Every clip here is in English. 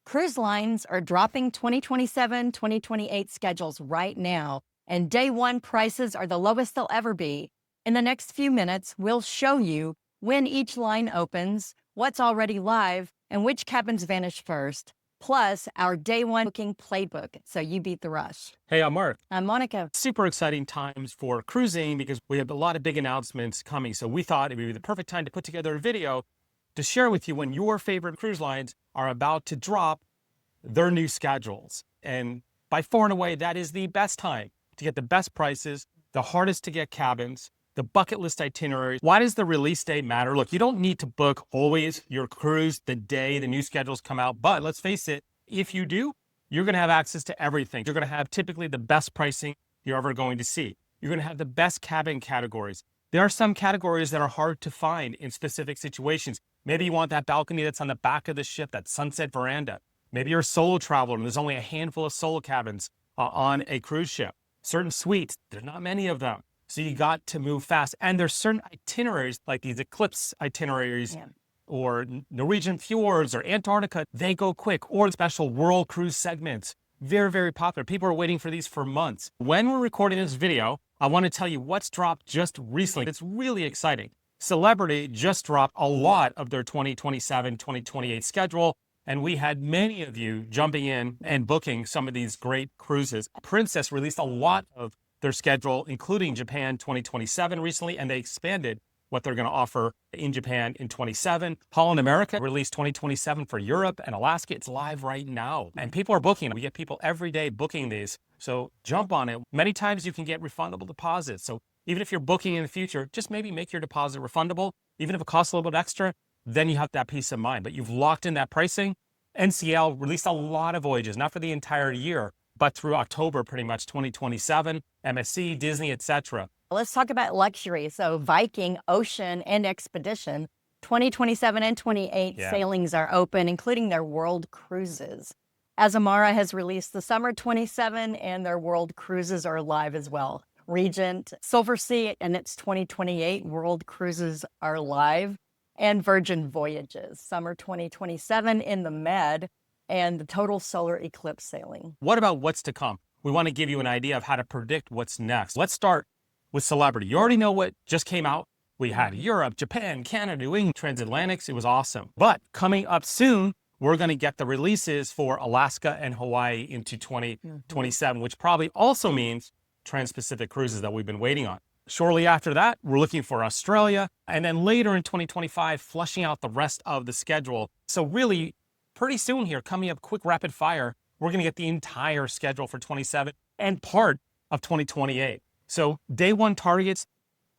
Cruise lines are dropping 2027, 2028 schedules right now, and day one prices are the lowest they'll ever be. In the next few minutes, we'll show you when each line opens, what's already live, and which cabins vanish first, plus our day one booking playbook, so you beat the rush. Hey, I'm Mark. I'm Monica. Super exciting times for cruising because we have a lot of big announcements coming. So we thought it would be the perfect time to put together a video to share with you when your favorite cruise lines are about to drop their new schedules. And by far and away, that is the best time to get the best prices, the hardest to get cabins, the bucket list itineraries. Why does the release date matter? Look, you don't need to book always your cruise the day the new schedules come out, but let's face it, if you do, you're gonna have access to everything. You're gonna have typically the best pricing you're ever going to see. You're gonna have the best cabin categories. There are some categories that are hard to find in specific situations. Maybe you want that balcony that's on the back of the ship, that sunset veranda. Maybe you're a solo traveler and there's only a handful of solo cabins on a cruise ship. Certain suites, there's not many of them. So you got to move fast. And there's certain itineraries like these Eclipse itineraries or Norwegian fjords or Antarctica, they go quick, or special world cruise segments. Very, very popular. People are waiting for these for months. When we're recording this video, I want to tell you what's dropped just recently. It's really exciting. Celebrity just dropped a lot of their 2027, 2028 schedule. And we had many of you jumping in and booking some of these great cruises. Princess released a lot of their schedule, including Japan 2027 recently, and they expanded what they're going to offer in Japan in 27. Holland America released 2027 for Europe and Alaska. It's live right now. And people are booking. We get people every day booking these. So jump on it. Many times you can get refundable deposits. So even if you're booking in the future, just maybe make your deposit refundable. Even if it costs a little bit extra, then you have that peace of mind. But you've locked in that pricing. NCL released a lot of voyages, not for the entire year, but through October, pretty much 2027, MSC, Disney, etc. Let's talk about luxury. So Viking, Ocean, and Expedition, 2027 and 28 sailings are open, including their world cruises. Azamara has released the summer 27 and their world cruises are live as well. Regent, Silversea, and its 2028 world cruises are live. And Virgin Voyages, summer 2027 in the Med, and the total solar eclipse sailing. What about what's to come? We want to give you an idea of how to predict what's next. Let's start with Celebrity. You already know what just came out. We had Europe, Japan, Canada, New England, Transatlantic. It was awesome. But coming up soon, we're going to get the releases for Alaska and Hawaii into 2027, which probably also means Transpacific cruises that we've been waiting on. Shortly after that, we're looking for Australia, and then later in 2025, flushing out the rest of the schedule. So really, pretty soon here, coming up quick rapid fire, we're going to get the entire schedule for 27 and part of 2028. So day one targets,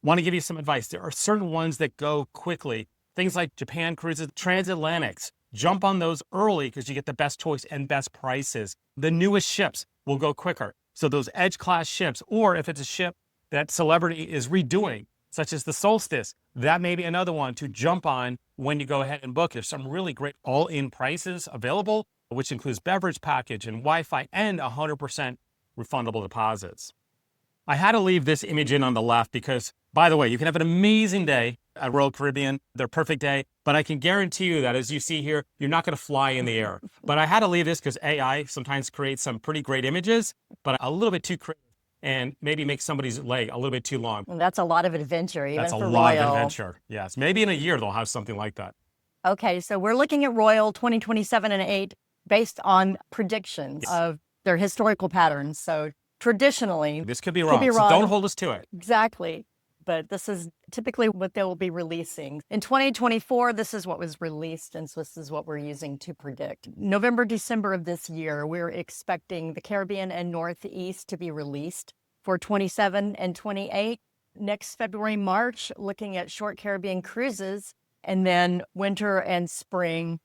want to give you some advice. There are certain ones that go quickly. Things like Japan cruises, Transatlantics. Jump on those early because you get the best choice and best prices. The newest ships will go quicker. So those edge class ships, or if it's a ship that Celebrity is redoing, such as the Solstice, that may be another one to jump on when you go ahead and book. There's some really great all-in prices available, which includes beverage package and Wi-Fi and 100% refundable deposits. I had to leave this image in on the left because, by the way, you can have an amazing day at Royal Caribbean, their perfect day, but I can guarantee you that, as you see here, you're not going to fly in the air. But I had to leave this because AI sometimes creates some pretty great images, but a little bit too creative, and maybe make somebody's leg a little bit too long. And that's a lot of adventure, even That's for a lot Royal. of adventure, yes. Maybe in a year they'll have something like that. Okay, so we're looking at Royal 2027 and 8 based on predictions of their historical patterns. So traditionally, this could be wrong, so don't hold us to it. Exactly, but this is typically what they will be releasing. In 2024, this is what was released, and so this is what we're using to predict. November, December of this year, we're expecting the Caribbean and Northeast to be released for 27 and 28. Next February, March, looking at short Caribbean cruises, and then winter and spring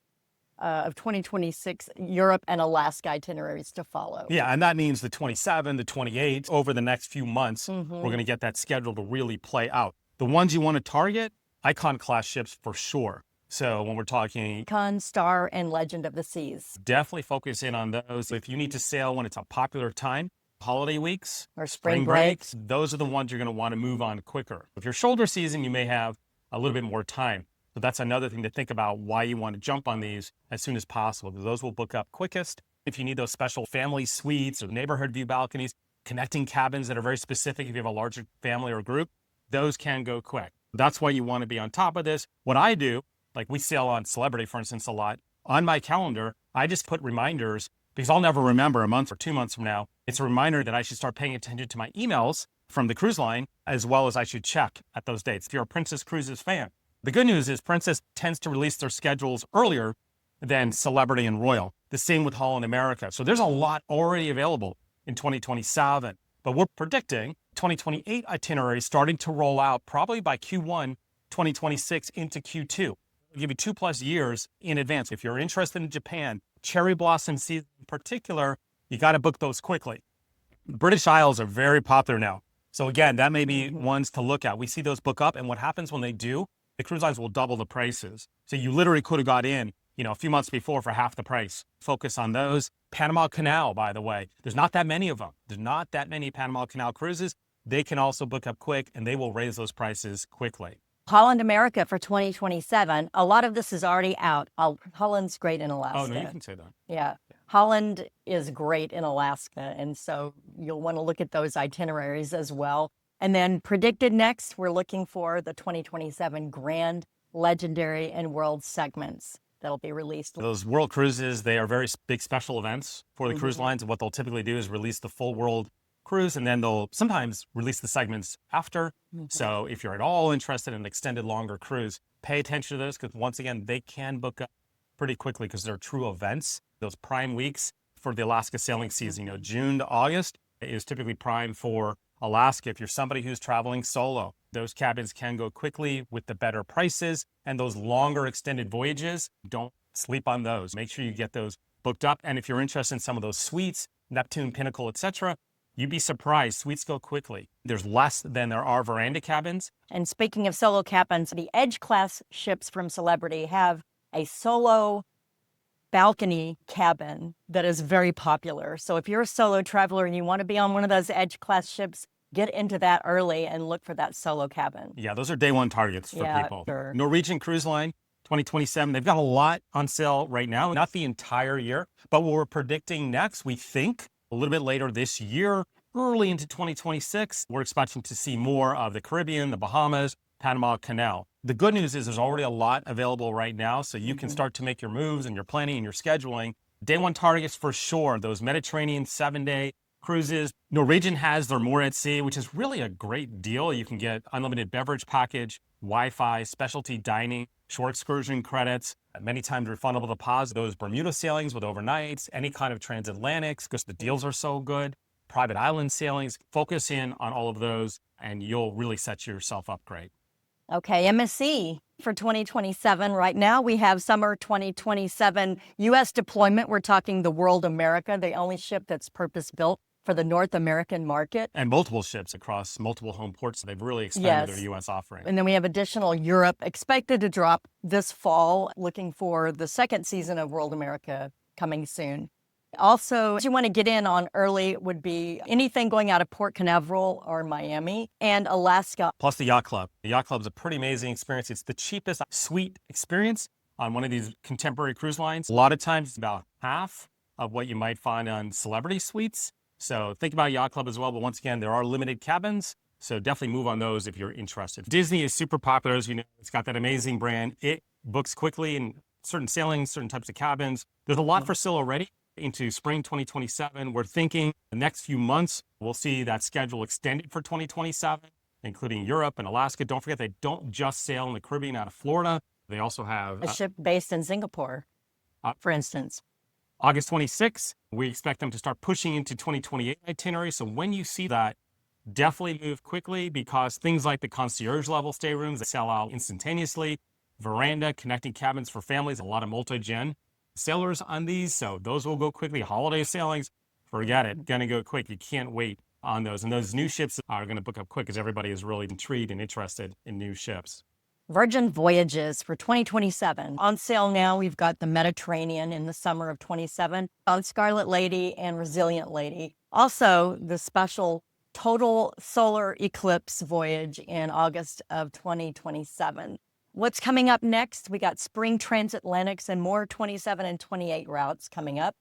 of 2026, Europe and Alaska itineraries to follow. Yeah, and that means the 27, the 28, over the next few months, we're going to get that schedule to really play out. The ones you want to target, Icon class ships for sure. So when we're talking Icon, Star, and Legend of the Seas. Definitely focus in on those. If you need to sail when it's a popular time, holiday weeks, or spring breaks, those are the ones you're going to want to move on quicker. If you're shoulder season, you may have a little bit more time. So that's another thing to think about why you want to jump on these as soon as possible, because those will book up quickest. If you need those special family suites or neighborhood view balconies, connecting cabins that are very specific, if you have a larger family or group, those can go quick. That's why you want to be on top of this. What I do, like we sail on Celebrity, for instance, a lot. On my calendar, I just put reminders because I'll never remember a month or 2 months from now. It's a reminder that I should start paying attention to my emails from the cruise line, as well as I should check at those dates. If you're a Princess Cruises fan, the good news is Princess tends to release their schedules earlier than Celebrity and Royal. The same with Holland America. So there's a lot already available in 2027. But we're predicting 2028 itineraries starting to roll out probably by Q1 2026 into Q2. I'll give you 2+ years in advance. If you're interested in Japan, cherry blossom season in particular, you got to book those quickly. The British Isles are very popular now. So again, that may be ones to look at. We see those book up, and what happens when they do, the cruise lines will double the prices. So you literally could have got in, a few months before for half the price. Focus on those. Panama Canal, by the way, there's not that many of them. There's not that many Panama Canal cruises. They can also book up quick, and they will raise those prices quickly. Holland America for 2027. A lot of this is already out. Holland's great in Alaska. Oh, no, you can say that. Yeah. Holland is great in Alaska. And so you'll want to look at those itineraries as well. And then predicted next, we're looking for the 2027 Grand, Legendary, and World segments that'll be released. Those World Cruises, they are very big special events for the cruise lines. And what they'll typically do is release the full World Cruise, and then they'll sometimes release the segments after. So if you're at all interested in an extended longer cruise, pay attention to those, because once again, they can book up pretty quickly because they're true events. Those prime weeks for the Alaska sailing season, June to August is typically prime for Alaska. If you're somebody who's traveling solo, those cabins can go quickly with the better prices, and those longer extended voyages, don't sleep on those. Make sure you get those booked up. And if you're interested in some of those suites, Neptune, Pinnacle, etc., you'd be surprised. Suites go quickly. There's less than there are veranda cabins. And speaking of solo cabins, the Edge class ships from Celebrity have a solo balcony cabin that is very popular. So if you're a solo traveler and you want to be on one of those Edge class ships, get into that early and look for that solo cabin. Yeah, those are day one targets for people. Sure. Norwegian Cruise Line, 2027. They've got a lot on sale right now, not the entire year, but what we're predicting next, we think, a little bit later this year, early into 2026, we're expecting to see more of the Caribbean, the Bahamas, Panama Canal. The good news is there's already a lot available right now, so you can start to make your moves and your planning and your scheduling. Day one targets for sure, those Mediterranean 7-day cruises. Norwegian has their More at Sea, which is really a great deal. You can get unlimited beverage package, Wi-Fi, specialty dining, shore excursion credits, many times refundable deposits, those Bermuda sailings with overnights, any kind of transatlantics, because the deals are so good, private island sailings. Focus in on all of those, and you'll really set yourself up great. Okay, MSC for 2027. Right now, we have summer 2027 U.S. deployment. We're talking the World America, the only ship that's purpose-built for the North American market. And multiple ships across multiple home ports. They've really expanded their U.S. offering. And then we have additional Europe expected to drop this fall, looking for the second season of World America coming soon. Also, what you want to get in on early would be anything going out of Port Canaveral or Miami and Alaska. Plus the Yacht Club. The Yacht Club is a pretty amazing experience. It's the cheapest suite experience on one of these contemporary cruise lines. A lot of times it's about half of what you might find on Celebrity suites. So think about Yacht Club as well. But once again, there are limited cabins. So definitely move on those if you're interested. Disney is super popular, as you know. It's got that amazing brand. It books quickly in certain sailings, certain types of cabins. There's a lot for sale already into spring 2027. We're thinking the next few months, we'll see that schedule extended for 2027, including Europe and Alaska. Don't forget, they don't just sail in the Caribbean out of Florida. They also have a ship based in Singapore, for instance. August 26th, we expect them to start pushing into 2028 itinerary. So when you see that, definitely move quickly, because things like the concierge level staterooms, they sell out instantaneously. Veranda, connecting cabins for families, a lot of multi-gen sailors on these. So those will go quickly. Holiday sailings, forget it, gonna go quick. You can't wait on those. And those new ships are gonna book up quick because everybody is really intrigued and interested in new ships. Virgin Voyages for 2027. On sale now, we've got the Mediterranean in the summer of 27 on Scarlet Lady and Resilient Lady. Also, the special total solar eclipse voyage in August of 2027. What's coming up next? We got spring transatlantics and more 27 and 28 routes coming up.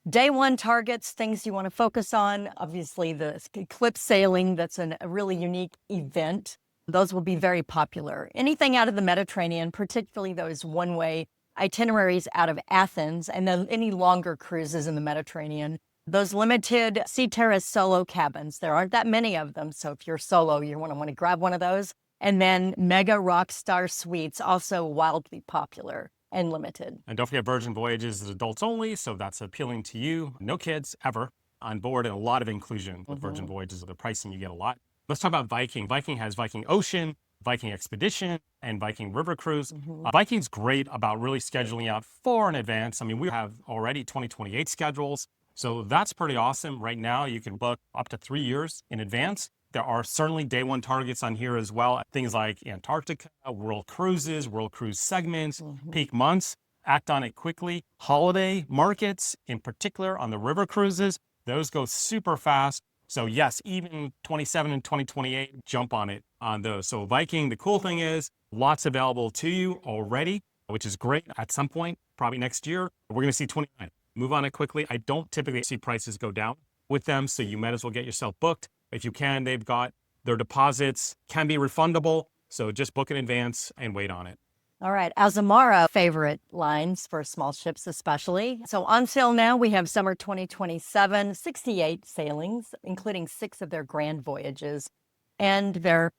Day one targets, things you want to focus on. Obviously, the Eclipse sailing, that's a really unique event. Those will be very popular. Anything out of the Mediterranean, particularly those one-way itineraries out of Athens, and then any longer cruises in the Mediterranean. Those limited Sea Terrace solo cabins, there aren't that many of them. So if you're solo, you want to grab one of those. And then mega rock star suites, also wildly popular and limited. And don't forget, Virgin Voyages is adults only, so that's appealing to you. No kids ever on board, and a lot of inclusion with Virgin Voyages. The pricing, you get a lot. Let's talk about Viking. Viking has Viking Ocean, Viking Expedition, and Viking River Cruise. Viking's great about really scheduling out far in advance. I mean, we have already 2028 schedules, so that's pretty awesome. Right now, you can book up to 3 years in advance. There are certainly day one targets on here as well. Things like Antarctica, world cruises, world cruise segments, peak months. Act on it quickly. Holiday markets, in particular on the river cruises, those go super fast. So yes, even 27 and 2028, jump on it on those. So Viking, the cool thing is lots available to you already, which is great. At some point, probably next year, we're going to see 29. Move on it quickly. I don't typically see prices go down with them, so you might as well get yourself booked. If you can, they've got their deposits, can be refundable. So just book in advance and wait on it. All right, Azamara favorite lines for small ships especially. So on sale now, we have summer 2027, 68 sailings, including 6 of their grand voyages, and their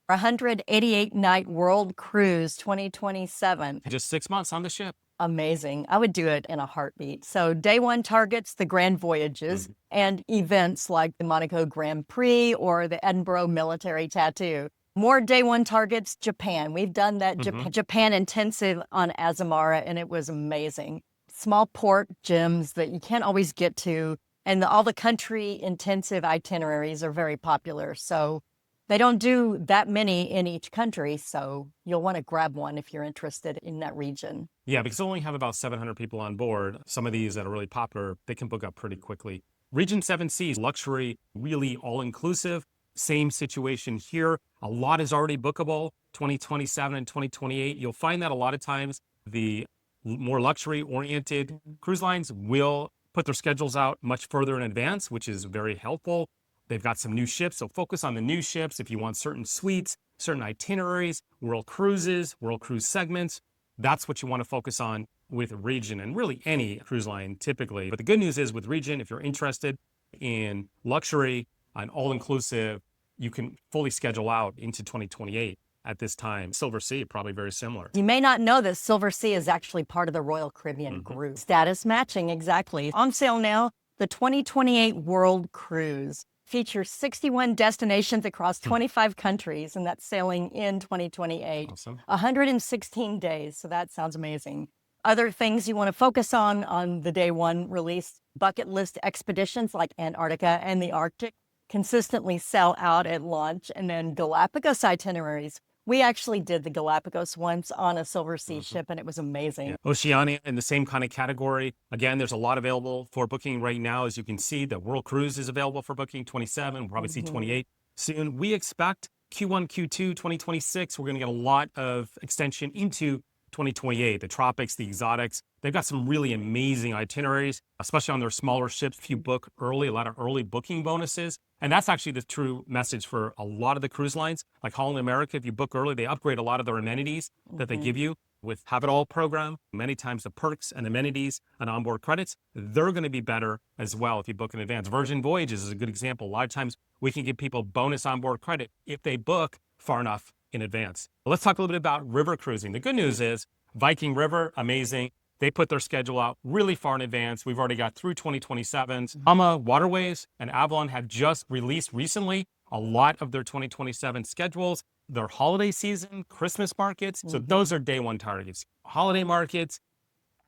188-night world cruise 2027. Just 6 months on the ship. Amazing. I would do it in a heartbeat. So day one targets the grand voyages and events like the Monaco Grand Prix or the Edinburgh Military Tattoo. More day one targets, Japan. We've done that Japan intensive on Azamara, and it was amazing. Small port gems that you can't always get to, and all the country intensive itineraries are very popular. So they don't do that many in each country, so you'll want to grab one if you're interested in that region. Yeah, because they only have about 700 people on board. Some of these that are really popular, they can book up pretty quickly. Regent 7 Seas, luxury, really all-inclusive. Same situation here. A lot is already bookable, 2027 and 2028. You'll find that a lot of times the more luxury-oriented cruise lines will put their schedules out much further in advance, which is very helpful. They've got some new ships, so focus on the new ships. If you want certain suites, certain itineraries, world cruises, world cruise segments, that's what you want to focus on with Regent and really any cruise line typically. But the good news is with Regent, if you're interested in luxury and all-inclusive, you can fully schedule out into 2028 at this time. Silversea, probably very similar. You may not know that Silversea is actually part of the Royal Caribbean group. Status matching, exactly. On sale now, the 2028 World Cruise features 61 destinations across 25 countries, and that's sailing in 2028. Awesome. 116 days, so that sounds amazing. Other things you want to focus on the day one release, bucket list expeditions like Antarctica and the Arctic consistently sell out at launch, and then Galapagos itineraries. We actually did the Galapagos once on a Silversea ship, and it was amazing. Yeah. Oceania in the same kind of category. Again, there's a lot available for booking right now. As you can see, the World Cruise is available for booking 27. We'll probably see 28 soon. We expect Q1, Q2, 2026, we're going to get a lot of extension into 2028. The tropics, the exotics, they've got some really amazing itineraries, especially on their smaller ships. If you book early, a lot of early booking bonuses. And that's actually the true message for a lot of the cruise lines, like Holland America. If you book early, they upgrade a lot of their amenities that they give you with Have It All program. Many times the perks and amenities and onboard credits, they're going to be better as well if you book in advance. Virgin Voyages is a good example. A lot of times we can give people bonus onboard credit if they book far enough in advance. Well, let's talk a little bit about river cruising. The good news is Viking River, amazing. They put their schedule out really far in advance. We've already got through 2027s. AmaWaterways and Avalon have just released recently a lot of their 2027 schedules, their holiday season, Christmas markets. So those are day one targets. Holiday markets,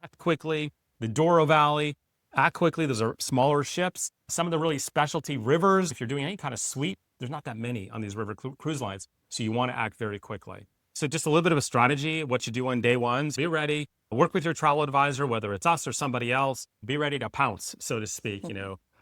act quickly. The Douro Valley, act quickly. Those are smaller ships. Some of the really specialty rivers, if you're doing any kind of suite, there's not that many on these river cruise lines. So you want to act very quickly. So just a little bit of a strategy, what you do on day ones, be ready, work with your travel advisor, whether it's us or somebody else, be ready to pounce, so to speak,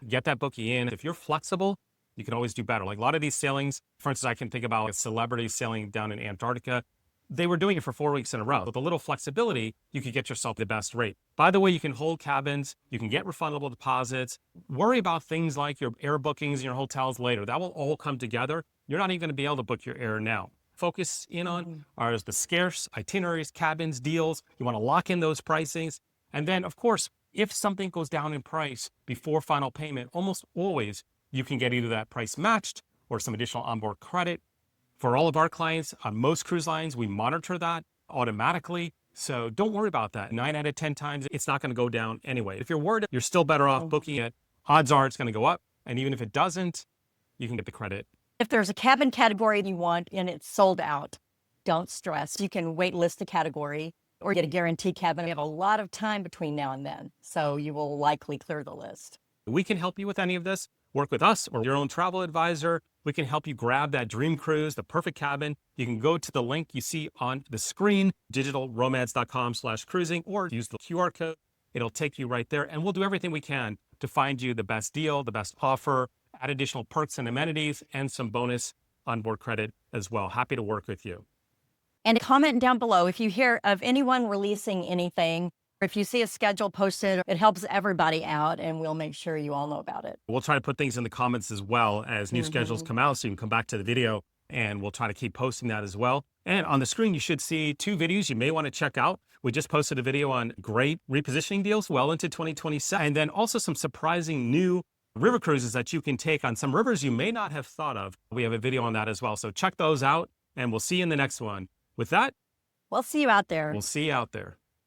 get that bookie in. If you're flexible, you can always do better. Like a lot of these sailings, for instance, I can think about celebrities sailing down in Antarctica. they were doing it for 4 weeks in a row. With a little flexibility, you could get yourself the best rate. By the way, you can hold cabins, you can get refundable deposits, worry about things like your air bookings and your hotels later. That will all come together. You're not even going to be able to book your air now. Focus in on are the scarce itineraries, cabins, deals. You want to lock in those pricings. And then, of course, if something goes down in price before final payment, almost always you can get either that price matched or some additional onboard credit. For all of our clients on most cruise lines, we monitor that automatically. So don't worry about that. 9 out of 10 times, it's not going to go down anyway. If you're worried, you're still better off booking it. Odds are it's going to go up. And even if it doesn't, you can get the credit. If there's a cabin category you want and it's sold out, don't stress. You can wait list a category or get a guaranteed cabin. You have a lot of time between now and then, so you will likely clear the list. We can help you with any of this. Work with us or your own travel advisor. We can help you grab that dream cruise, the perfect cabin. You can go to the link you see on the screen, digitalromance.com/cruising, or use the QR code. It'll take you right there, and we'll do everything we can to find you the best deal, the best offer, add additional perks and amenities, and some bonus onboard credit as well. Happy to work with you. And comment down below if you hear of anyone releasing anything. If you see a schedule posted, it helps everybody out, and we'll make sure you all know about it. We'll try to put things in the comments as well as new schedules come out, so you can come back to the video, and we'll try to keep posting that as well. And on the screen, you should see 2 videos you may want to check out. We just posted a video on great repositioning deals well into 2027, and then also some surprising new river cruises that you can take on some rivers you may not have thought of. We have a video on that as well, so check those out, and we'll see you in the next one. With that, We'll see you out there. we'll see you out there.